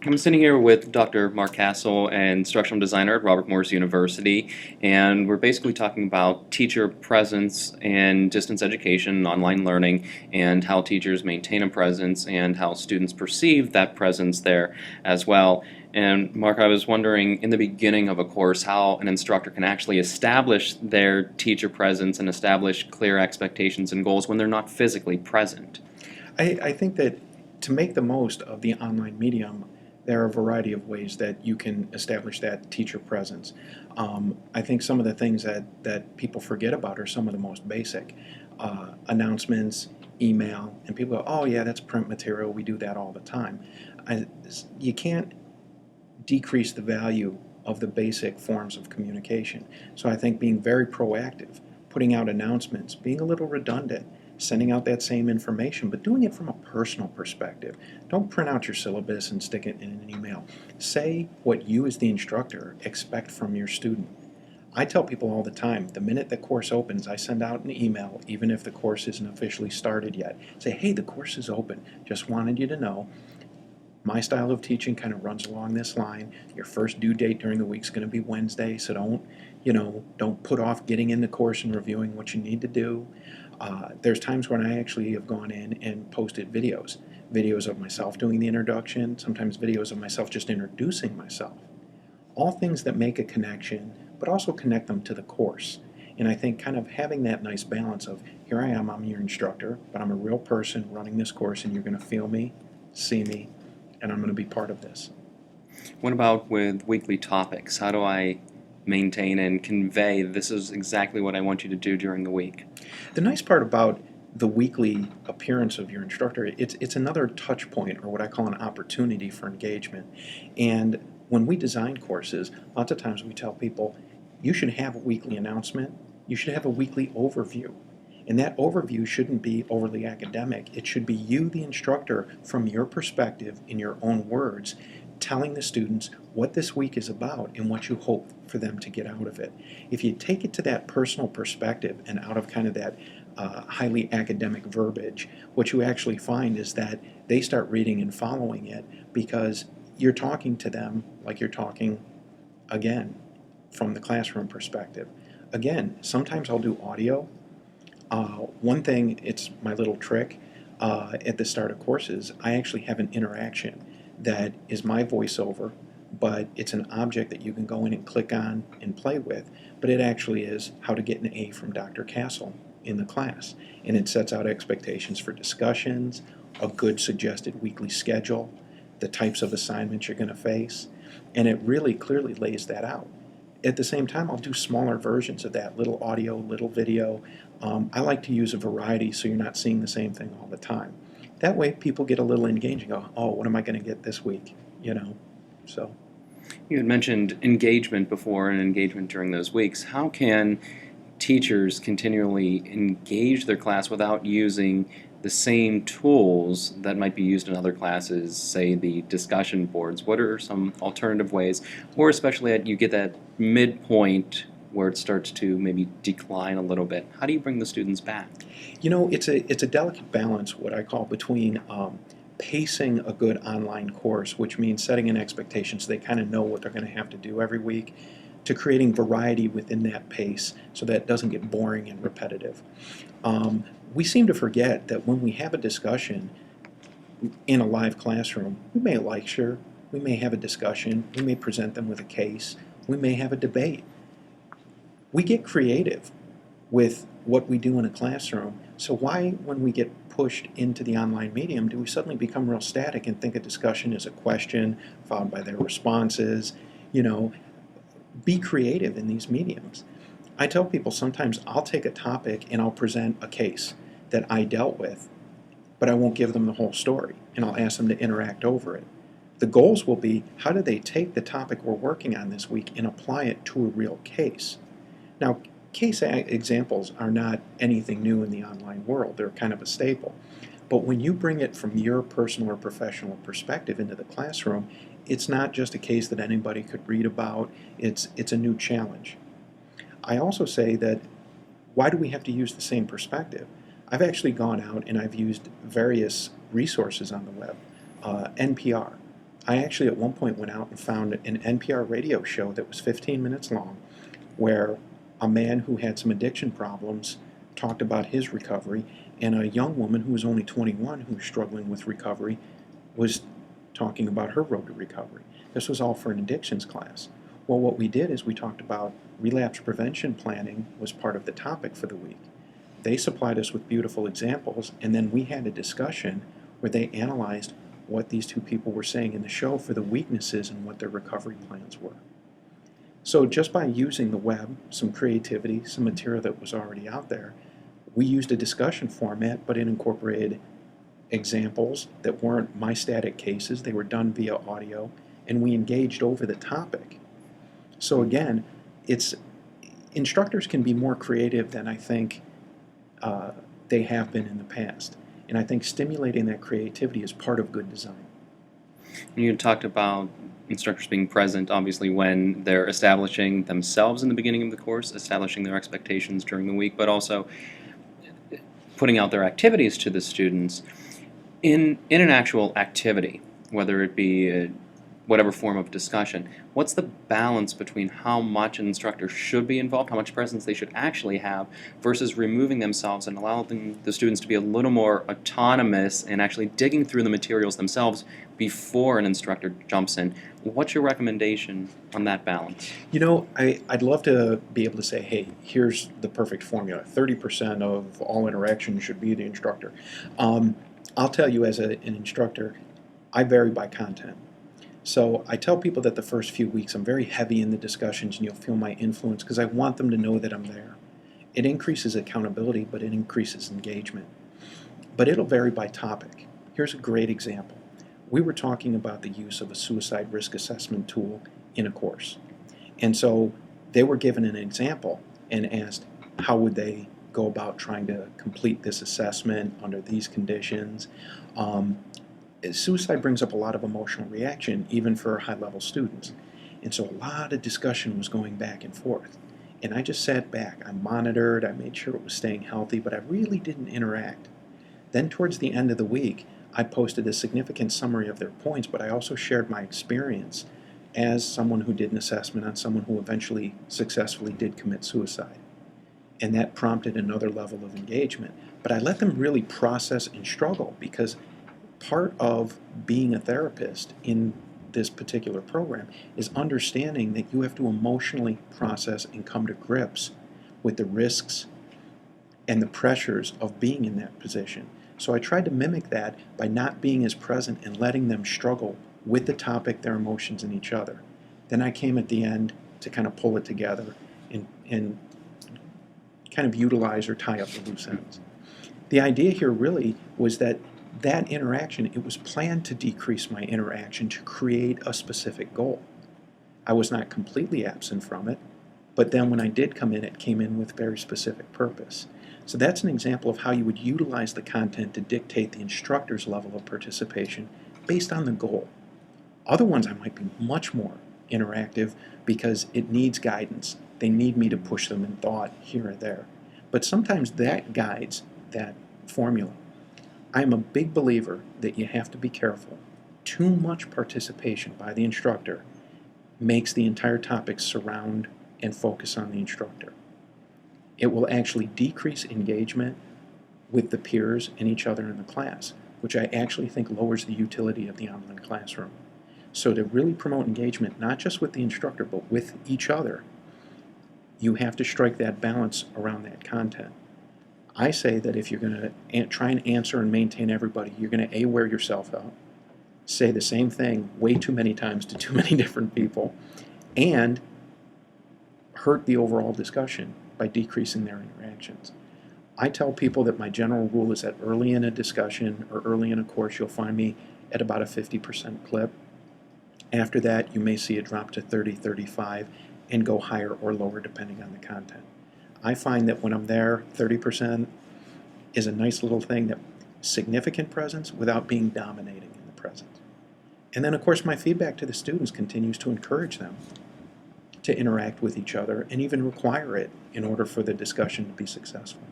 I'm sitting here with Dr. Mark Kassel, an instructional designer at Robert Morris University, and we're basically talking about teacher presence and distance education and online learning, and how teachers maintain a presence and how students perceive that presence there as well. And Mark, I was wondering in the beginning of a course how an instructor can actually establish their teacher presence and establish clear expectations and goals when they're not physically present. I think that to make the most of the online medium, there are a variety of ways that you can establish that teacher presence. I think some of the things that people forget about are some of the most basic announcements, email, and people go, oh, yeah, that's print material. We do that all the time. You can't decrease the value of the basic forms of communication. So I think being very proactive, putting out announcements, being a little redundant, sending out that same information, but doing it from a personal perspective. Don't print out your syllabus and stick it in an email. Say what you as the instructor expect from your student. I tell people all the time, the minute the course opens, I send out an email, even if the course isn't officially started yet. Say, hey, the course is open. Just wanted you to know my style of teaching kind of runs along this line. Your first due date during the week is going to be Wednesday, so don't put off getting in the course and reviewing what you need to do. There's times when I actually have gone in and posted videos of myself doing the introduction, sometimes videos of myself just introducing myself. All things that make a connection, but also connect them to the course. And I think kind of having that nice balance of, here I am, I'm your instructor, but I'm a real person running this course, and you're going to feel me, see me, and I'm going to be part of this. What about with weekly topics? How do I maintain and convey this is exactly what I want you to do during the week? The nice part about the weekly appearance of your instructor, it's another touch point, or what I call an opportunity for engagement. And when we design courses, lots of times we tell people, you should have a weekly announcement, you should have a weekly overview. And that overview shouldn't be overly academic. It should be you, the instructor, from your perspective, in your own words, telling the students what this week is about and what you hope for them to get out of it. If you take it to that personal perspective and out of kind of that highly academic verbiage, what you actually find is that they start reading and following it because you're talking to them like you're talking, again, from the classroom perspective. Again, sometimes I'll do audio. One thing, it's my little trick at the start of courses, I actually have an interaction that is my voiceover, but it's an object that you can go in and click on and play with, but it actually is how to get an A from Dr. Kassel in the class. And it sets out expectations for discussions, a good suggested weekly schedule, the types of assignments you're going to face, and it really clearly lays that out. At the same time, I'll do smaller versions of that, little audio, little video. I like to use a variety so you're not seeing the same thing all the time. That way people get a little engaged and go, oh, what am I going to get this week? So. You had mentioned engagement before and engagement during those weeks. How can teachers continually engage their class without using the same tools that might be used in other classes, say the discussion boards? What are some alternative ways, or especially at you get that midpoint where it starts to maybe decline a little bit? How do you bring the students back? It's a delicate balance, what I call, between pacing a good online course, which means setting an expectation so they kind of know what they're going to have to do every week, to creating variety within that pace so that it doesn't get boring and repetitive. We seem to forget that when we have a discussion in a live classroom, we may lecture, we may have a discussion, we may present them with a case, we may have a debate. We get creative with what we do in a classroom, so why, when we get pushed into the online medium, do we suddenly become real static and think a discussion is a question followed by their responses? Be creative in these mediums. I tell people sometimes I'll take a topic and I'll present a case that I dealt with, but I won't give them the whole story, and I'll ask them to interact over it. The goals will be, how do they take the topic we're working on this week and apply it to a real case? Now, case examples are not anything new in the online world. They're kind of a staple. But when you bring it from your personal or professional perspective into the classroom, it's not just a case that anybody could read about. It's a new challenge. I also say that, why do we have to use the same perspective? I've actually gone out and I've used various resources on the web. NPR, I actually at one point went out and found an NPR radio show that was 15 minutes long where a man who had some addiction problems talked about his recovery, and a young woman who was only 21 who was struggling with recovery was talking about her road to recovery. This was all for an addictions class. Well, what we did is we talked about relapse prevention planning was part of the topic for the week. They supplied us with beautiful examples, and then we had a discussion where they analyzed what these two people were saying in the show for the weaknesses and what their recovery plans were. So just by using the web, some creativity, some material that was already out there, we used a discussion format, but it incorporated examples that weren't my static cases. They were done via audio, and we engaged over the topic. So again, it's instructors can be more creative than I think they have been in the past. And I think stimulating that creativity is part of good design. You talked about instructors being present, obviously, when they're establishing themselves in the beginning of the course, establishing their expectations during the week, but also putting out their activities to the students. In an actual activity, whether it be whatever form of discussion, what's the balance between how much an instructor should be involved, how much presence they should actually have, versus removing themselves and allowing the students to be a little more autonomous and actually digging through the materials themselves before an instructor jumps in? What's your recommendation on that balance? You know, I'd love to be able to say, hey, here's the perfect formula. 30% of all interaction should be the instructor. I'll tell you as an instructor, I vary by content. So I tell people that the first few weeks I'm very heavy in the discussions and you'll feel my influence because I want them to know that I'm there. It increases accountability, but it increases engagement. But it'll vary by topic. Here's a great example. We were talking about the use of a suicide risk assessment tool in a course. And so they were given an example and asked how would they go about trying to complete this assessment under these conditions. Suicide brings up a lot of emotional reaction, even for high-level students. And so a lot of discussion was going back and forth. And I just sat back. I monitored, I made sure it was staying healthy, but I really didn't interact. Then towards the end of the week, I posted a significant summary of their points, but I also shared my experience as someone who did an assessment on someone who eventually successfully did commit suicide. And that prompted another level of engagement. But I let them really process and struggle because part of being a therapist in this particular program is understanding that you have to emotionally process and come to grips with the risks and the pressures of being in that position. So I tried to mimic that by not being as present and letting them struggle with the topic, their emotions, and each other. Then I came at the end to kind of pull it together and kind of utilize or tie up the loose ends. The idea here really was that interaction, it was planned to decrease my interaction to create a specific goal. I was not completely absent from it, but then when I did come in, it came in with very specific purpose. So that's an example of how you would utilize the content to dictate the instructor's level of participation based on the goal. Other ones I might be much more interactive because it needs guidance. They need me to push them in thought here or there. But sometimes that guides that formula. I'm a big believer that you have to be careful. Too much participation by the instructor makes the entire topic surround and focus on the instructor. It will actually decrease engagement with the peers and each other in the class, which I actually think lowers the utility of the online classroom. So to really promote engagement, not just with the instructor, but with each other, you have to strike that balance around that content. I say that if you're going to try and answer and maintain everybody, you're going to wear yourself out, say the same thing way too many times to too many different people, and hurt the overall discussion by decreasing their interactions. I tell people that my general rule is that early in a discussion or early in a course, you'll find me at about a 50% clip. After that, you may see it drop to 30, 35, and go higher or lower depending on the content. I find that when I'm there, 30% is a nice little thing, that significant presence without being dominating in the present. And then, of course, my feedback to the students continues to encourage them to interact with each other and even require it in order for the discussion to be successful.